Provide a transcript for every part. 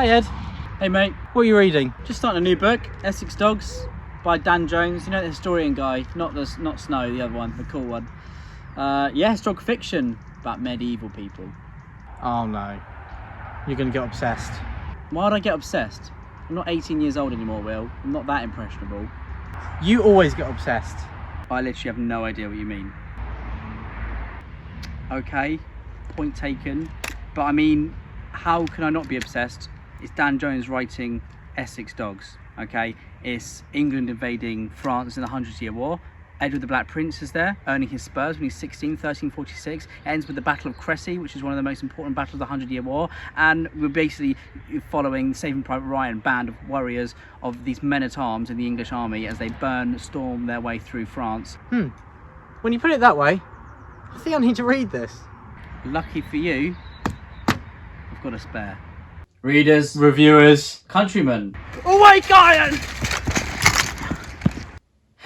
Hey Ed. Hey mate, What are you reading? just starting a new book, Essex Dogs by Dan Jones. You know, the historian guy, not Snow, the other one, the cool one. Historical fiction about medieval people. Oh no. You're going to get obsessed. Why would I get obsessed? I'm not 18 years old anymore, Will. I'm not that impressionable. You always get obsessed. I literally have no idea what you mean. Okay, point taken. But I mean, how can I not be obsessed? It's Dan Jones writing Essex Dogs, okay? It's England invading France in the 100-Year War. Edward the Black Prince is there, earning his spurs when he's 16, 1346. It ends with the Battle of Crecy, which is one of the most important battles of the 100-Year War. And we're basically following Saving Private Ryan, band of warriors of these men-at-arms in the English army as they storm their way through France. When you put it that way, I think I need to read this. Lucky for you, I've got a spare. Readers, Reviewers. countrymen. Oh my God!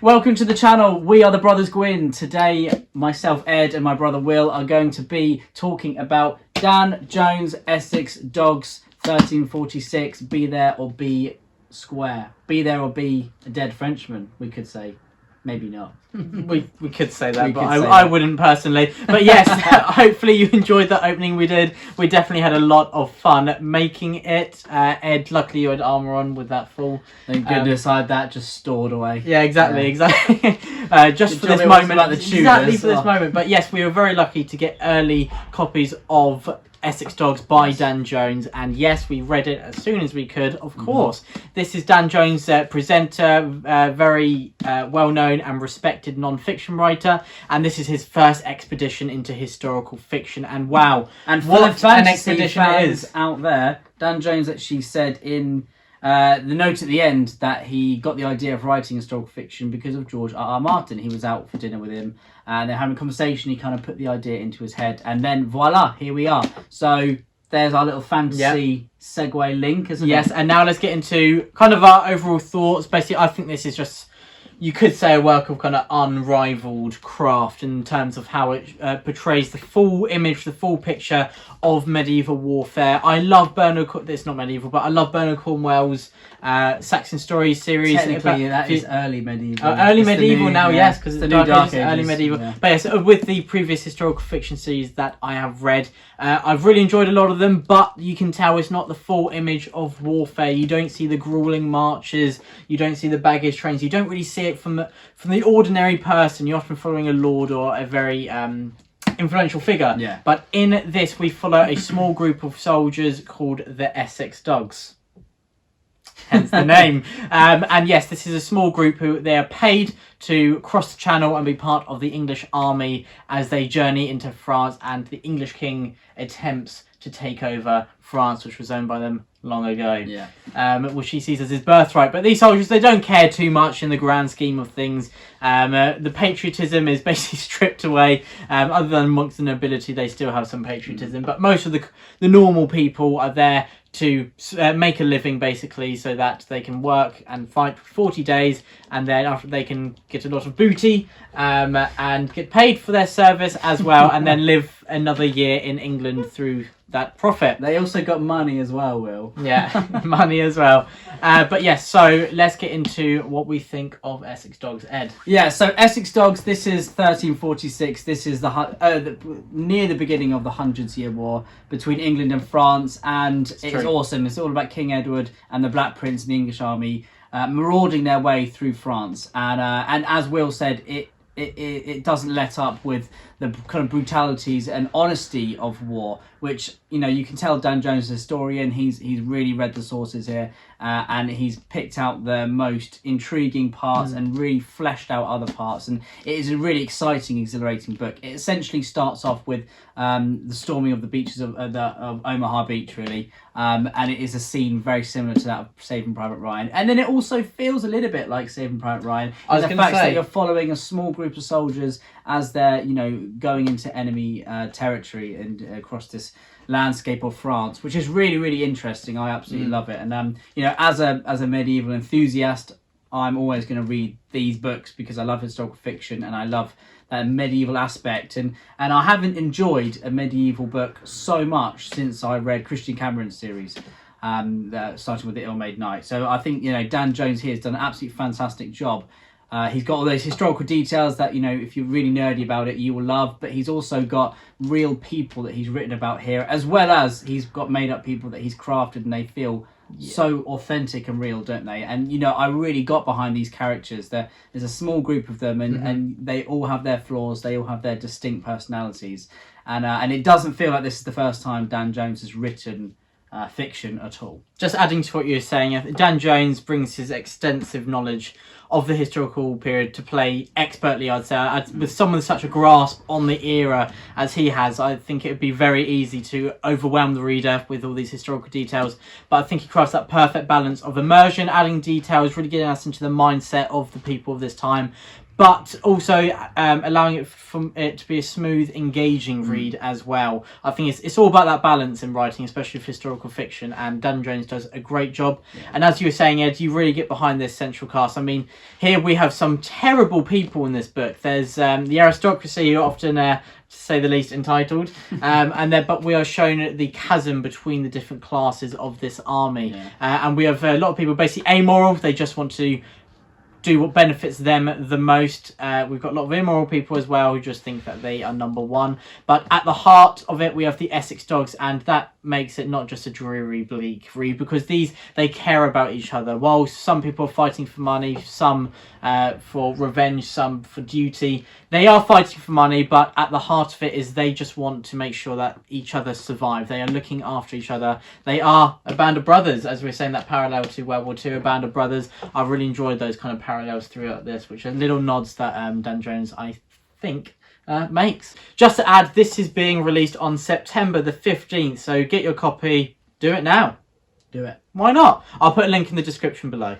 Welcome to the channel. We are the Brothers Gwynne. Today, myself, Ed, and my brother Will are going to be talking about Dan Jones, Essex Dogs, 1346. Be there or be square. Be there or be a dead Frenchman, we could say. Maybe not. We could say that, We but could say I that. wouldn't personally. But yes, hopefully you enjoyed the opening we did. We definitely had a lot of fun making it. Ed, luckily you had armour on with that full. Thank goodness I had that just stored away. Yeah, exactly. Just Did for you this want me to moment. about the Tudors? Exactly for this Oh. moment. But yes, we were very lucky to get early copies of Essex Dogs by Dan Jones, and yes, we read it as soon as we could, of course. This is Dan Jones, presenter, very well-known and respected non-fiction writer, and this is his first expedition into historical fiction, and wow, And for what the an fantasy expedition it fans is. out there, Dan Jones actually said in the note at the end that he got the idea of writing historical fiction because of George R.R. Martin. He was out for dinner with him and they're having a conversation. He kind of put the idea into his head, and then voila, here we are. So there's our little fantasy segue link, isn't it? Yes, and now let's get into kind of our overall thoughts. Basically, I think this is just, you could say, a work of kind of unrivaled craft in terms of how it portrays the full image, the full picture of medieval warfare. I love it's not medieval, but I love Bernard Cornwell's Saxon Stories series. Technically, that is early medieval. Early It's the medieval new- now, yeah, yes, because it's it's the new Dark Ages, Dark early Ages, medieval. yeah. But yes, with the previous historical fiction series that I have read, I've really enjoyed a lot of them, but you can tell it's not the full image of warfare. You don't see the grueling marches, you don't see the baggage trains, you don't really see it from the ordinary person. You're often following a lord or a very influential figure. Yeah. But in this, we follow a small group of soldiers called the Essex Dogs. Hence the name. And yes, this is a small group who they are paid to cross the channel and be part of the English army as they journey into France, and the English king attempts to take over France, which was owned by them long ago. Yeah. Which he sees as his birthright. But these soldiers, they don't care too much in the grand scheme of things. The patriotism is basically stripped away. Other than amongst the nobility, they still have some patriotism. But most of the normal people are there to make a living, basically, so that they can work and fight for 40 days, and then after they can get a lot of booty and get paid for their service as well, and then live another year in England through that profit. They also got money as well, Will. Yeah, money as well. But yes, so let's get into what we think of Essex Dogs. Ed. Yeah, so Essex Dogs, this is 1346. This is near the beginning of the 100-Year War between England and France, and it's true. awesome. It's all about King Edward and the Black Prince and the English army marauding their way through France. And as Will said, it doesn't let up with the kind of brutalities and honesty of war, which, you know, you can tell Dan Jones is a historian. He's really read the sources here, and he's picked out the most intriguing parts and really fleshed out other parts. And it is a really exciting, exhilarating book. It essentially starts off with the storming of the beaches of Omaha Beach, really, and it is a scene very similar to that of Saving Private Ryan. And then it also feels a little bit like Saving Private Ryan. I was the gonna fact say, that you're following a small group of soldiers as they're, you know, going into enemy territory and across this landscape of France, which is really, really interesting. I absolutely love it. And you know, as a medieval enthusiast, I'm always going to read these books because I love historical fiction and I love that medieval aspect. And I haven't enjoyed a medieval book so much since I read Christian Cameron's series. starting with The Ill-Made Knight. So I think, Dan Jones here has done an absolutely fantastic job. He's got all those historical details that, if you're really nerdy about it, you will love. But he's also got real people that he's written about here, as well as he's got made-up people that he's crafted, and they feel so authentic and real, don't they? And, I really got behind these characters. There's a small group of them, and they all have their flaws. They all have their distinct personalities. And it doesn't feel like this is the first time Dan Jones has written fiction at all. Just adding to what you were saying, Dan Jones brings his extensive knowledge of the historical period to play expertly, I'd say. With someone with such a grasp on the era as he has, I think it would be very easy to overwhelm the reader with all these historical details. But I think he crafts that perfect balance of immersion, adding details, really getting us into the mindset of the people of this time, but also allowing it to be a smooth, engaging read as well. I think it's all about that balance in writing, especially for historical fiction, and Dan Jones does a great job. Yeah. And as you were saying, Ed, you really get behind this central cast. I mean, here we have some terrible people in this book. There's the aristocracy, who are often, to say the least, entitled, but we are shown the chasm between the different classes of this army. Yeah. And we have a lot of people basically amoral. They just want to do what benefits them the most. We've got a lot of immoral people as well who just think that they are number one. But at the heart of it, we have the Essex dogs, and that makes it not just a dreary, bleak read, because they care about each other. While some people are fighting for money, some for revenge, some for duty, they are fighting for money, but at the heart of it is they just want to make sure that each other survive. They are looking after each other. They are a band of brothers, as we're saying, that parallel to World War II, a band of brothers. I've really enjoyed those kind of parallels throughout this, which are little nods that Dan Jones, I think, makes. Just to add, this is being released on September the 15th, so get your copy. Do it now. Do it. Why not? I'll put a link in the description below.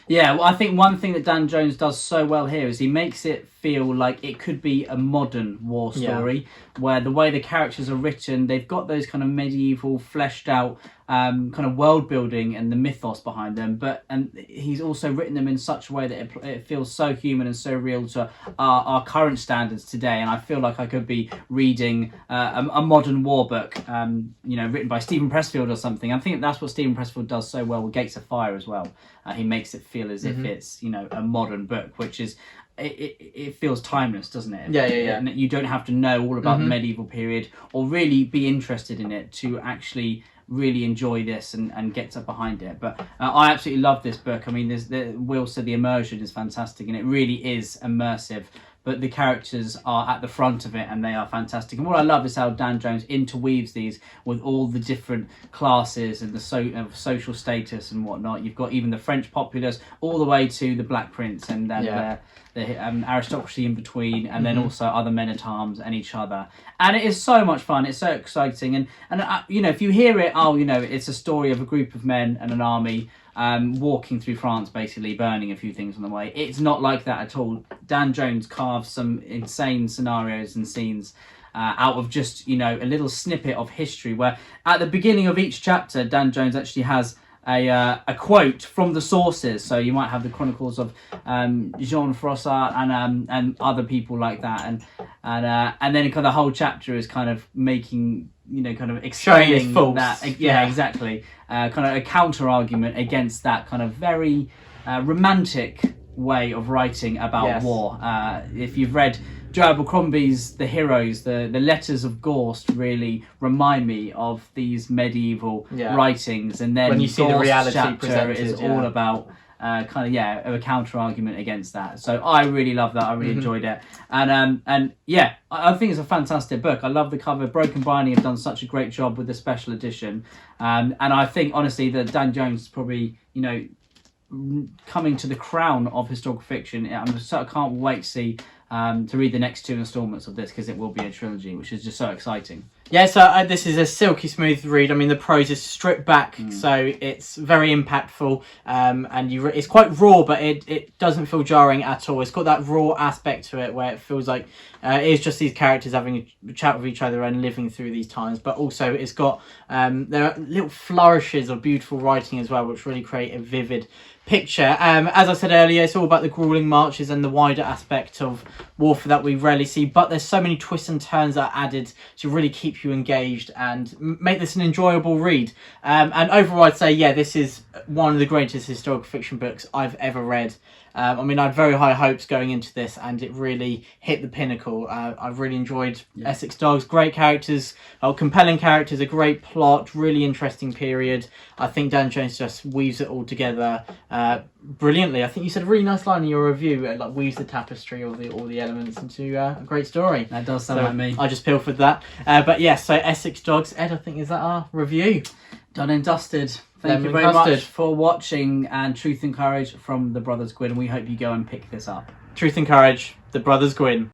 Yeah, well, I think one thing that Dan Jones does so well here is he makes it feel like it could be a modern war story, where the way the characters are written, they've got those kind of medieval, fleshed out kind of world building and the mythos behind them, and he's also written them in such a way that it feels so human and so real to our current standards today. And I feel like I could be reading a modern war book, written by Stephen Pressfield or something. I think that's what Stephen Pressfield does so well with Gates of Fire as well. He makes it feel as if it's a modern book, which is it feels timeless, doesn't it? Yeah. And you don't have to know all about the medieval period or really be interested in it to actually really enjoy this and get up behind it. But I absolutely love this book. I mean, Will said the immersion is fantastic, and it really is immersive. But the characters are at the front of it, and they are fantastic. And what I love is how Dan Jones interweaves these with all the different classes and the social status and whatnot. You've got even the French populace all the way to the Black Prince and then the aristocracy in between, and then also other men-at-arms and each other. And it is so much fun. It's so exciting. And if you hear it, it's a story of a group of men and an army walking through France, basically burning a few things on the way. It's not like that at all. Dan Jones carves some insane scenarios and scenes out of just a little snippet of history, where at the beginning of each chapter Dan Jones actually has a quote from the sources. So you might have the chronicles of Jean Froissart and other people like that, and then kind of the whole chapter is kind of making kind of explaining that. Yeah, exactly. Kind of a counter argument against that kind of very romantic way of writing about war. If you've read Joe Abercrombie's The Heroes, the Letters of Gorst really remind me of these medieval writings, and then when you see the reality chapter presented, is all about a counter argument against that. So I really love that. I really enjoyed it, and I think it's a fantastic book. I love the cover. Broken Binding have done such a great job with the special edition, and I think honestly that Dan Jones is probably coming to the crown of historical fiction. I can't wait to see to read the next two installments of this, because it will be a trilogy, which is just so exciting. Yeah, so this is a silky smooth read. I mean, the prose is stripped back, so it's very impactful, and it's quite raw, but it doesn't feel jarring at all. It's got that raw aspect to it where it feels like it's just these characters having a chat with each other and living through these times, but also it's got there are little flourishes of beautiful writing as well, which really create a vivid picture. As I said earlier, it's all about the grueling marches and the wider aspect of warfare that we rarely see, but there's so many twists and turns that are added to really keep you engaged and make this an enjoyable read. And overall, I'd say, yeah, this is one of the greatest historical fiction books I've ever read. I mean, I had very high hopes going into this, and it really hit the pinnacle. I've really enjoyed Essex Dogs. Great characters, compelling characters, a great plot, really interesting period. I think Dan Jones just weaves it all together brilliantly. I think you said a really nice line in your review, like weaves the tapestry, all the elements into a great story. That does sound like me. I just pilfered that. But yes, so Essex Dogs. Ed, I think, is that our review? Done and dusted. Thank you very much for watching, and Truth and Courage from the Brothers Gwynne. We hope you go and pick this up. Truth and Courage, the Brothers Gwynne.